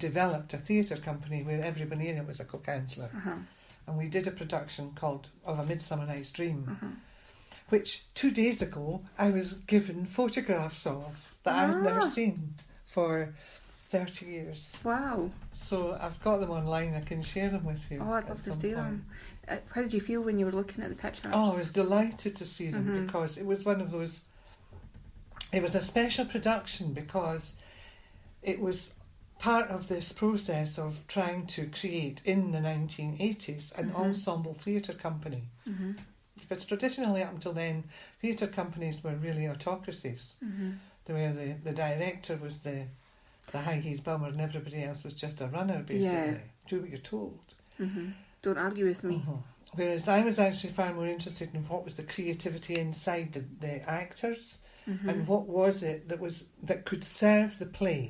developed a theatre company where everybody in it was a co-counsellor. And we did a production called of A Midsummer Night's Dream, which 2 days ago I was given photographs of that I had never seen for 30 years. Wow. So I've got them online. I can share them with you. Oh, I'd love to see them. How did you feel when you were looking at the pictures? Oh, I was delighted to see them because it was one of those... It was a special production because it was part of this process of trying to create, in the 1980s, an ensemble theatre company. Because traditionally, up until then, theatre companies were really autocracies, where the director was the high-heeled bummer and everybody else was just a runner, basically. Yeah. Do what you're told. Don't argue with me. Whereas I was actually far more interested in what was the creativity inside the actors, and what was it that could serve the play.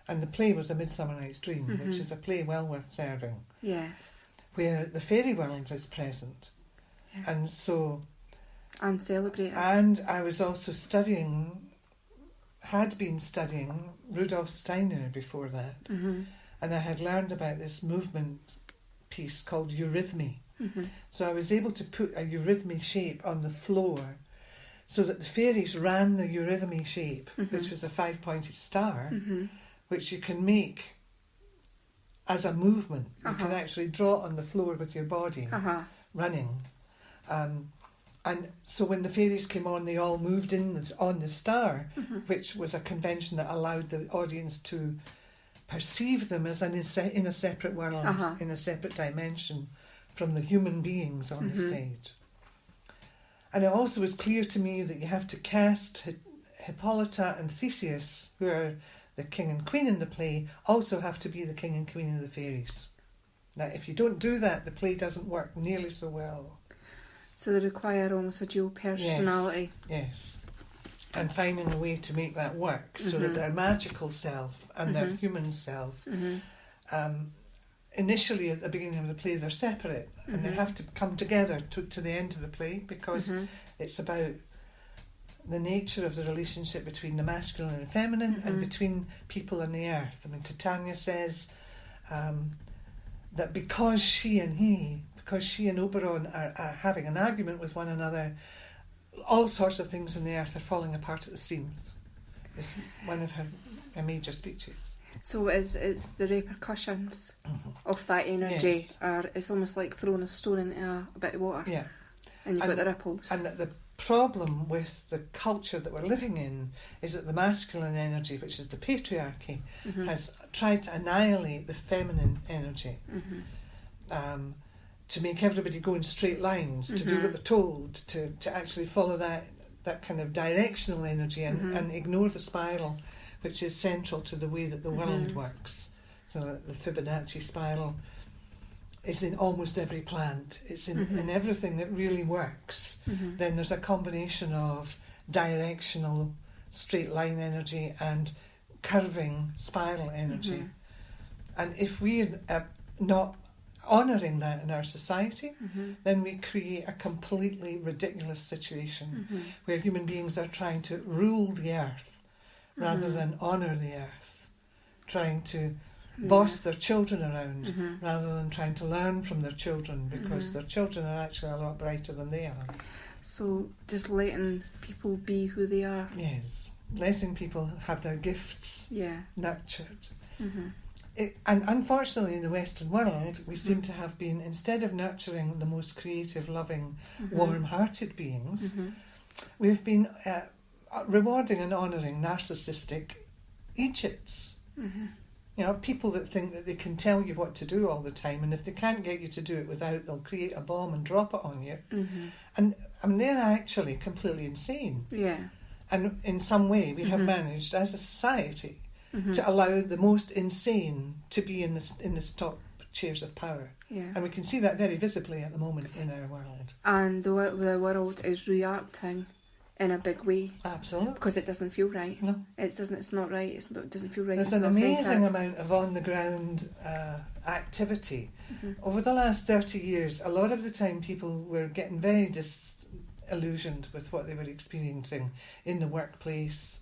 And the play was A Midsummer Night's Dream, which is a play well worth serving. Yes. Where the fairy world is present. Yeah. And so... And celebrated. And I was also had been studying Rudolf Steiner before that. And I had learned about this movement piece called eurythmy. So I was able to put a eurythmy shape on the floor so that the fairies ran the eurythmy shape, which was a 5-pointed star, which you can make as a movement. You can actually draw it on the floor with your body, running. And so when the fairies came on, they all moved in on the star, which was a convention that allowed the audience to perceive them as in a separate world, in a separate dimension from the human beings on the stage. And it also was clear to me that you have to cast Hippolyta and Theseus, who are the king and queen in the play, also have to be the king and queen of the fairies. Now, if you don't do that, the play doesn't work nearly so well. So they require almost a dual personality. Yes. And finding a way to make that work so that their magical self and their human self, initially at the beginning of the play, they're separate and they have to come together to the end of the play because it's about the nature of the relationship between the masculine and feminine and between people and the earth. I mean, Titania says that because she and Oberon are having an argument with one another, all sorts of things in the earth are falling apart at the seams. It's one of her major speeches. So it's the repercussions of that energy, it's almost like throwing a stone into a bit of water. Yeah. And you've got the ripples. And the problem with the culture that we're living in is that the masculine energy, which is the patriarchy, has tried to annihilate the feminine energy. To make everybody go in straight lines, to do what they're told, to actually follow that kind of directional energy and ignore the spiral, which is central to the way that the world works. So the Fibonacci spiral is in almost every plant. It's in everything that really works. Then there's a combination of directional straight line energy and curving spiral energy. And if we're not honouring that in our society, then we create a completely ridiculous situation where human beings are trying to rule the earth rather than honour the earth, trying to boss their children around rather than trying to learn from their children because their children are actually a lot brighter than they are. So just letting people be who they are. Yes, letting people have their gifts nurtured. And unfortunately in the Western world we seem to have been, instead of nurturing the most creative, loving, warm-hearted beings, we've been rewarding and honouring narcissistic Egypts. You know, people that think that they can tell you what to do all the time, and if they can't get you to do it without, they'll create a bomb and drop it on you. And I mean, they're actually completely insane. And in some way we have managed as a society to allow the most insane to be in the top chairs of power. And we can see that very visibly at the moment in our world. And the world is reacting in a big way. Absolutely. Because it doesn't feel right. No. It's not right. It doesn't feel right. There's an amazing amount of on-the-ground activity. Over the last 30 years, a lot of the time people were getting very disillusioned with what they were experiencing in the workplace,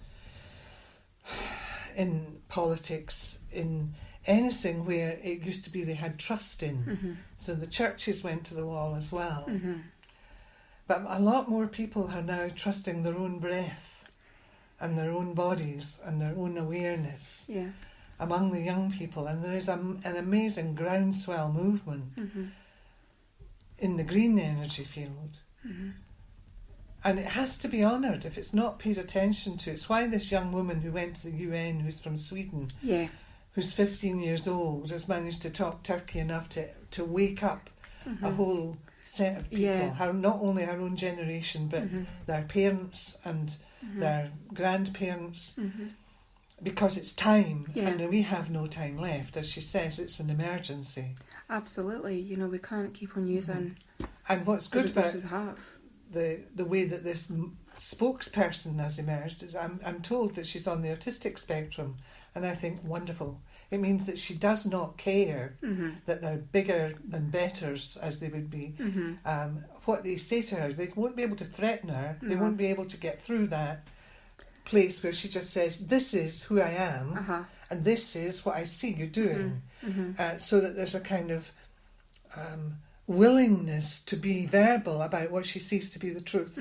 in politics, in anything where it used to be they had trust in. So the churches went to the wall as well. But a lot more people are now trusting their own breath and their own bodies and their own awareness among the young people. And there is an amazing groundswell movement in the green energy field. And it has to be honoured if it's not paid attention to. It's why this young woman who went to the UN, who's from Sweden, who's 15 years old, has managed to talk Turkey enough to wake up a whole set of people, how not only our own generation, but their parents and their grandparents, because it's time, and we have no time left. As she says, it's an emergency. Absolutely. You know, we can't keep on using and what's good about the way that this spokesperson has emerged is I'm told that she's on the autistic spectrum, and I think wonderful. It means that she does not care that they're bigger than betters, as they would be. What they say to her, they won't be able to threaten her. They won't be able to get through that place where she just says, this is who I am, and this is what I see you doing. So that there's a kind of willingness to be verbal about what she sees to be the truth,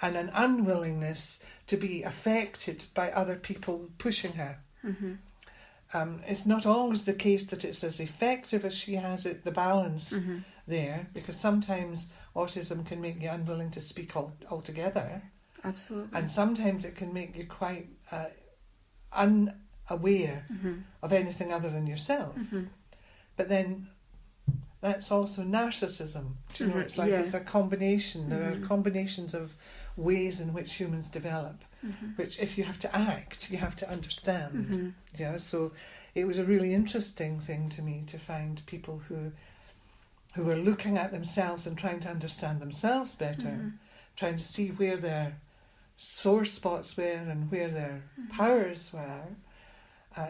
and an unwillingness to be affected by other people pushing her. It's not always the case that it's as effective as she has it, the balance there, because sometimes autism can make you unwilling to speak altogether. Absolutely. And sometimes it can make you quite unaware of anything other than yourself. But then that's also narcissism. Do you know, it's like it's a combination. There are combinations of ways in which humans develop, which if you have to act, you have to understand. Yeah, so it was a really interesting thing to me to find people who were looking at themselves and trying to understand themselves better, trying to see where their sore spots were and where their powers were,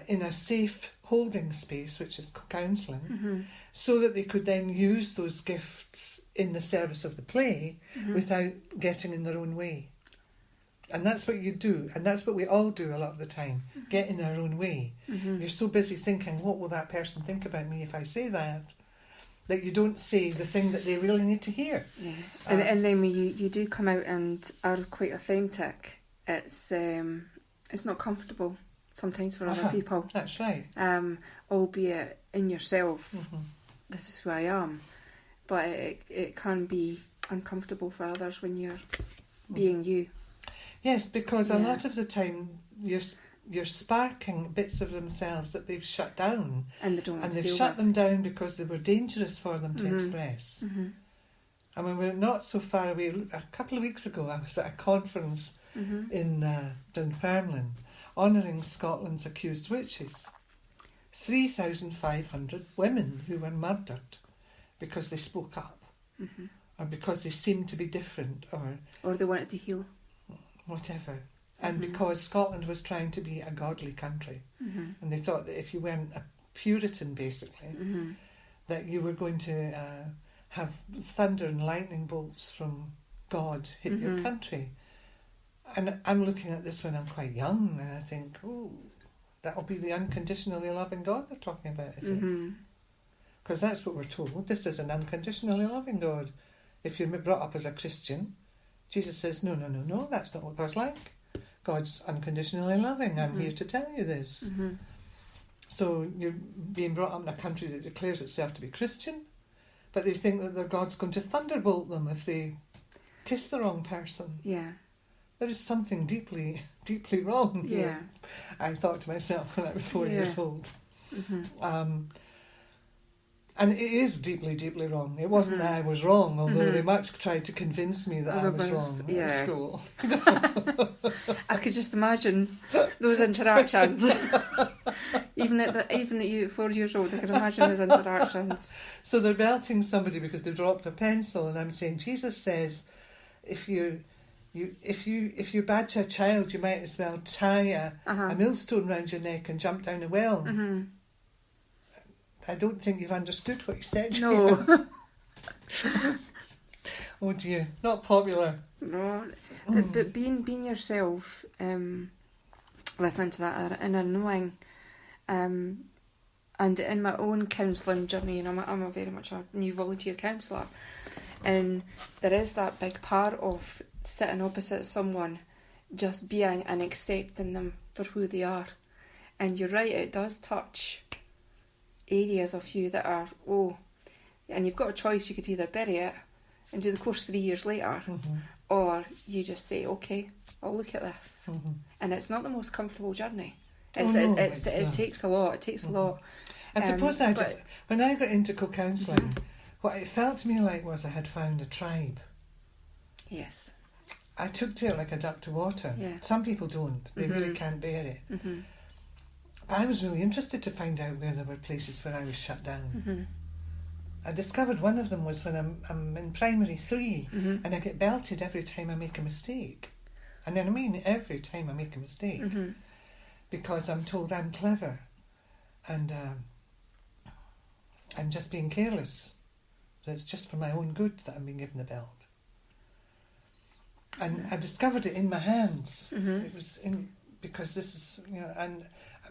in a safe holding space, which is co-counselling, so that they could then use those gifts in the service of the play without getting in their own way. And that's what you do, and that's what we all do a lot of the time, get in our own way. You're so busy thinking, what will that person think about me if I say that you don't say the thing that they really need to hear. And then when you do come out and are quite authentic, it's not comfortable sometimes for other people. That's right. Albeit in yourself, this is who I am. But it can be uncomfortable for others when you're being you. Yes, because a lot of the time you're sparking bits of themselves that they've shut down. And they don't want to they've shut them down because they were dangerous for them to express. I mean, we're not so far away. A couple of weeks ago I was at a conference in Dunfermline honouring Scotland's accused witches. 3,500 women who were murdered because they spoke up, or because they seemed to be different, or they wanted to heal, whatever. And because Scotland was trying to be a godly country, and they thought that if you weren't a Puritan, basically, that you were going to have thunder and lightning bolts from God hit your country. And I'm looking at this when I'm quite young, and I think, that'll be the unconditionally loving God they're talking about, is it? Because that's what we're told. This is an unconditionally loving God. If you're brought up as a Christian, Jesus says, no, that's not what God's like. God's unconditionally loving. I'm here to tell you this. So you're being brought up in a country that declares itself to be Christian, but they think that their God's going to thunderbolt them if they kiss the wrong person. Yeah. There is something deeply, deeply wrong here. I thought to myself when I was 4 years old. And it is deeply, deeply wrong. It wasn't that I was wrong, although they much tried to convince me that I was wrong at school. I could just imagine those interactions. even at you 4 years old, I could imagine those interactions. So they're belting somebody because they dropped a pencil, and I'm saying Jesus says, if you badge a child, you might as well tie a millstone round your neck and jump down a well. I don't think you've understood what he said. No. Oh dear, not popular. No, but being yourself, listening to that, and knowing, And in my own counselling journey, and I'm a very much a new volunteer counsellor, and there is that big part of sitting opposite someone, just being and accepting them for who they are. And you're right, it does touch areas of you that are, and you've got a choice. You could either bury it and do the course 3 years later, or you just say, okay, I'll look at this. And it's not the most comfortable journey. It takes a lot. It takes a lot. And suppose when I got into co-counselling, what it felt to me like was I had found a tribe. Yes. I took to it like a duck to water. Yeah. Some people don't. They really can't bear it. But I was really interested to find out where there were places where I was shut down. I discovered one of them was when I'm in primary 3 and I get belted every time I make a mistake. And then I mean every time I make a mistake. Because I'm told I'm clever and I'm just being careless. So it's just for my own good that I'm being given the belt. And I discovered it in my hands. It was because this is, and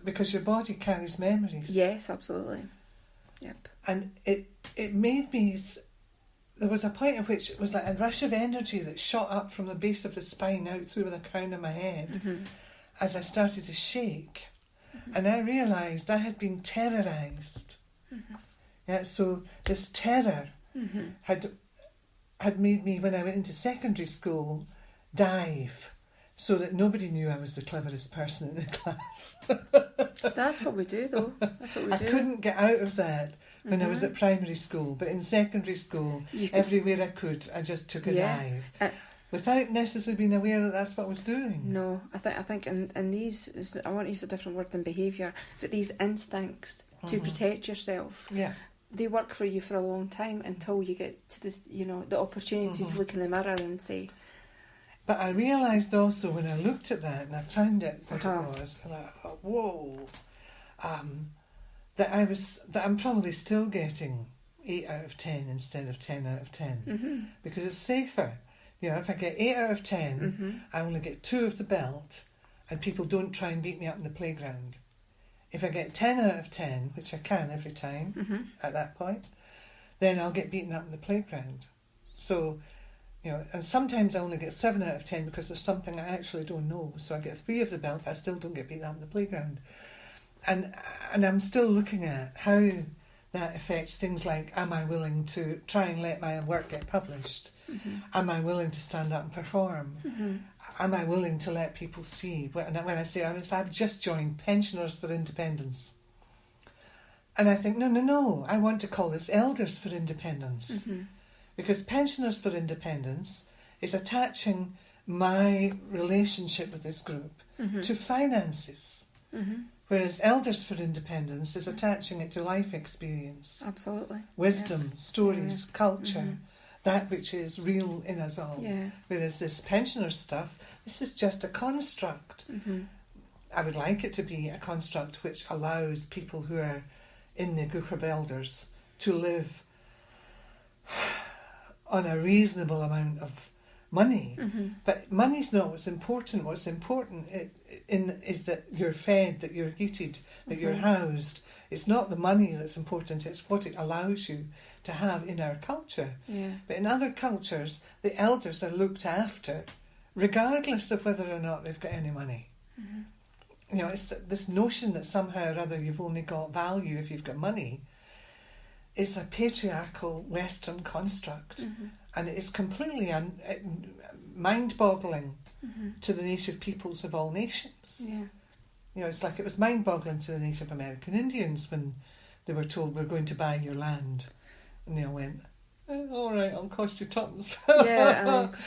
because your body carries memories. Yes, absolutely. Yep. And it made me, there was a point at which it was like a rush of energy that shot up from the base of the spine out through the crown of my head as I started to shake. And I realised I had been terrorised. Yeah, so this terror had made me, when I went into secondary school, dive so that nobody knew I was the cleverest person in the class. That's what we do, though. That's what we do. I couldn't get out of that when I was at primary school, but in secondary school, everywhere I could, I just took a dive. Without necessarily being aware that that's what I was doing. No, I think in these, I want to use a different word than behaviour, but these instincts to protect yourself, they work for you for a long time until you get to this, the opportunity to look in the mirror and say. But I realised also when I looked at that and I found it what it was, and I thought, whoa, that I'm probably still getting 8 out of 10 instead of 10 out of 10 because it's safer. If I get 8 out of 10, I only get 2 of the belt, and people don't try and beat me up in the playground. If I get 10 out of 10, which I can every time at that point, then I'll get beaten up in the playground. So, and sometimes I only get 7 out of 10 because there's something I actually don't know. So I get 3 of the belt, but I still don't get beaten up in the playground. And I'm still looking at how that affects things like, am I willing to try and let my work get published? Am I willing to stand up and perform? Am I willing to let people see? When I say I've just joined Pensioners for Independence. And I think, no, I want to call this Elders for Independence. Because Pensioners for Independence is attaching my relationship with this group to finances. Whereas Elders for Independence is attaching it to life experience. Absolutely. Wisdom, stories, culture, that which is real in us all. Whereas this pensioners stuff, this is just a construct. I would like it to be a construct which allows people who are in the group of elders to live on a reasonable amount of money. But money's not what's important. What's important is that you're fed, that you're heated, that you're housed. It's not the money that's important, it's what it allows you to have in our culture. But in other cultures, the elders are looked after regardless of whether or not they've got any money. It's this notion that somehow or other you've only got value if you've got money. It's a patriarchal Western construct, and it is completely mind-boggling to the native peoples of all nations. It's like it was mind-boggling to the Native American Indians when they were told, we're going to buy your land. And they all went, all right, I'll cost you tons.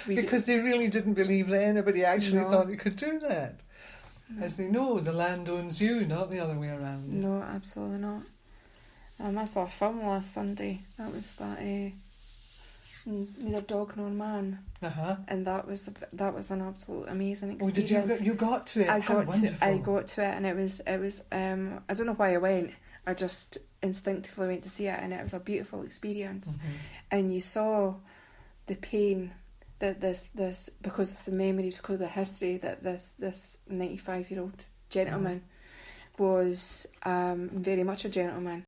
Because they really didn't believe that anybody actually thought they could do that. As they know, the land owns you, not the other way around. No, absolutely not. I saw a film last Sunday. That was that Neither Dog Nor Man, and that was an absolute amazing experience. Oh, did you got to it? I got to it, and it was. I don't know why I went. I just instinctively went to see it, and it was a beautiful experience. And you saw the pain that this because of the memories, because of the history that this 95-year-old gentleman was very much a gentleman.